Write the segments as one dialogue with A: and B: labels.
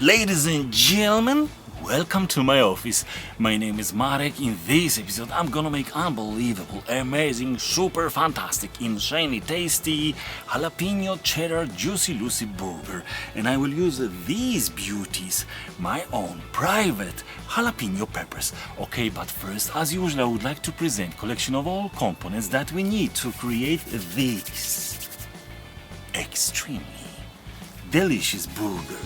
A: Ladies and gentlemen, welcome to my office. My name is Marek. In this episode, I'm gonna make unbelievable, amazing, super fantastic, insanely tasty jalapeno cheddar juicy Lucy burger. And I will use these beauties, my own private jalapeno peppers. Okay, but first, as usual, I would like to present collection of all components that we need to create this extremely delicious burger.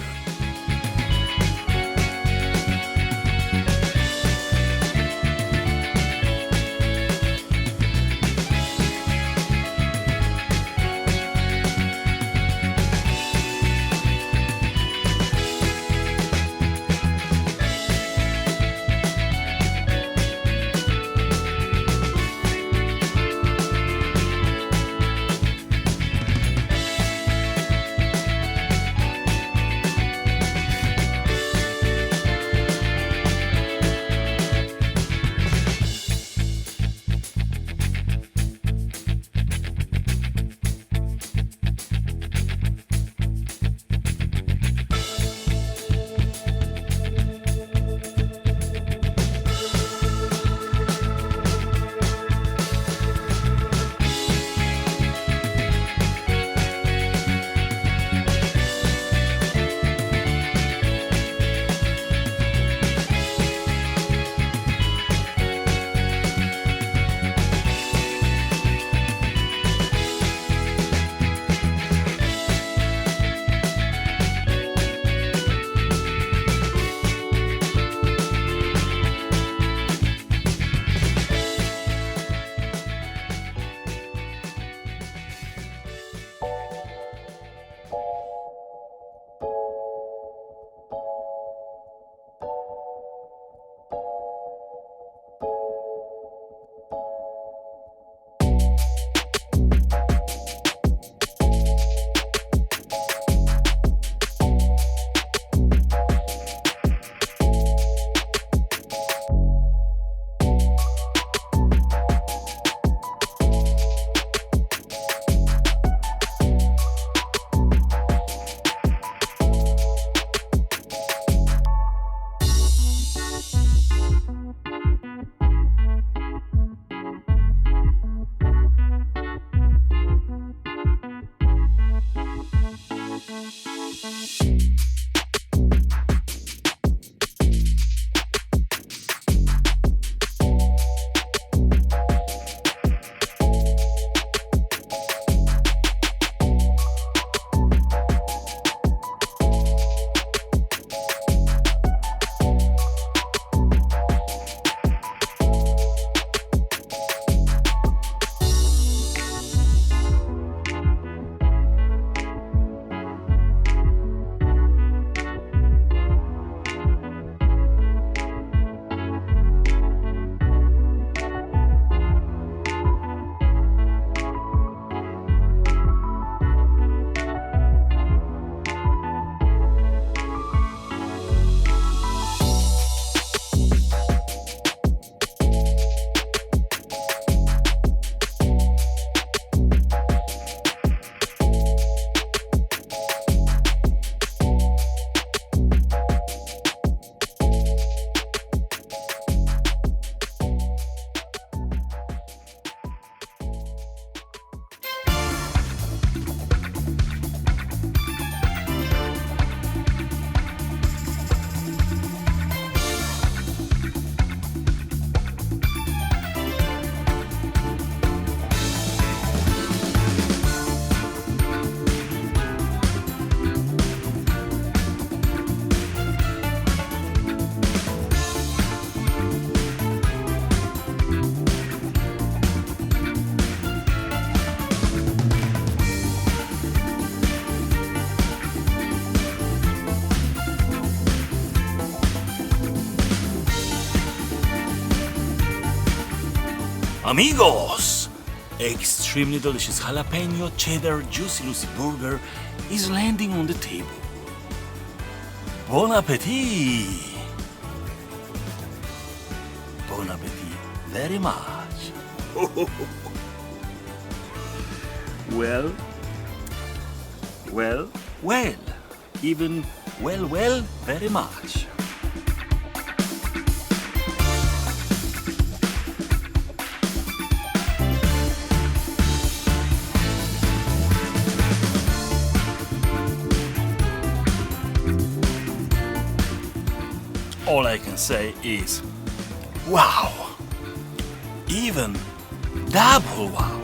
A: Amigos! Extremely delicious jalapeno cheddar juicy Lucy burger is landing on the table. Bon appetit! Bon appetit very much. Well, even well, very much. All I can say is, wow! Even double wow!